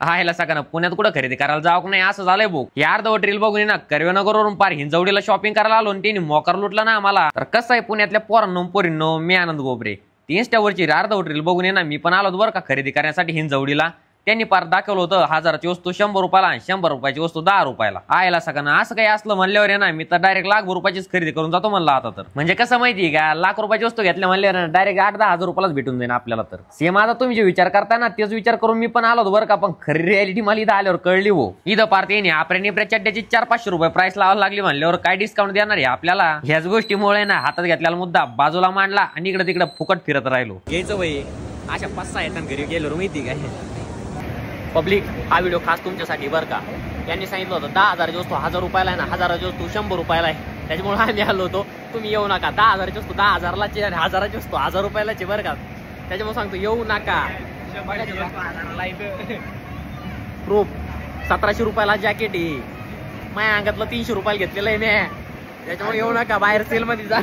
ह्याला सगळं पुण्यात कुठं खरेदी करायला जाऊ नाही असं झालंय भाऊ. या अर्धवट रील बघून ना कर्वेनगरवरून पार हिंजवडीला शॉपिंग करायला आलो आणि त्यांनी मोकार लुटला ना आम्हाला. तर कसं आहे पुण्यातल्या पोरांनो पोरींनो, मी आनंद गोबरे. ती इंस्टावरची अर्धवट रील बघून ना मी पण आलो बरं का खरेदी करण्यासाठी हिंजवडीला. त्यांनी पार दाखवलं होतं 1000ची वस्तू 100 रुपयाला आणि 100 रुपयाची वस्तू 10 रुपयाला. आयला सगळं असं काही असलं म्हणल्यावर आहे ना मी तर डायरेक्ट लाख रुपयाचीच खरेदी करून जातो म्हणलं आता तर. म्हणजे कसं माहिती का, लाख रुपयाची वस्तू घेतल्या म्हणल्यावर डायरेक्ट 8-10 हजार रुपयालाच भेटून जाईल आपल्याला. तर सेम आता तुम्ही जे विचार करता ना तेच विचार करून मी पण आलो बरं का. पण खरी रियालिटी मला इथं आल्यावर कळली हो. इथं पार ते आपल्या चड्ड्याची 400-500 रुपये प्राइस लावायला लागली म्हणल्यावर काय डिस्काउंट देणार आहे आपल्याला. ह्याच गोष्टीमुळे ना हातात घेतलेला मुद्दा बाजूला मांडला आणि इकडे तिकडे फुकट फिरत राहिलो. घ्यायचं वय अशा 5-6 येतात घरी गेलो माहिती काय. पब्लिक हा व्हिडिओ खास तुमच्यासाठी बरं का. यांनी सांगितलं होतं 10,000ची वस्तू 1000 रुपयाला आहे ना, 1000ची वस्तू 100 रुपयाला आहे. त्याच्यामुळे आम्ही आलो होतो. तुम्ही येऊ नका. 10,000ची वस्तू 10,000लाची आणि 1000ची वस्तू 1000 रुपयालाची बरं का. त्याच्यामुळे सांगतो येऊ नका. प्रूफ 1700 रुपयाला जॅकेट आहे. माझ्या अंगातलं 300 रुपयाला घेतलेलं आहे मी. त्याच्यामुळे येऊ नका, बाहेर सेल मध्ये जा.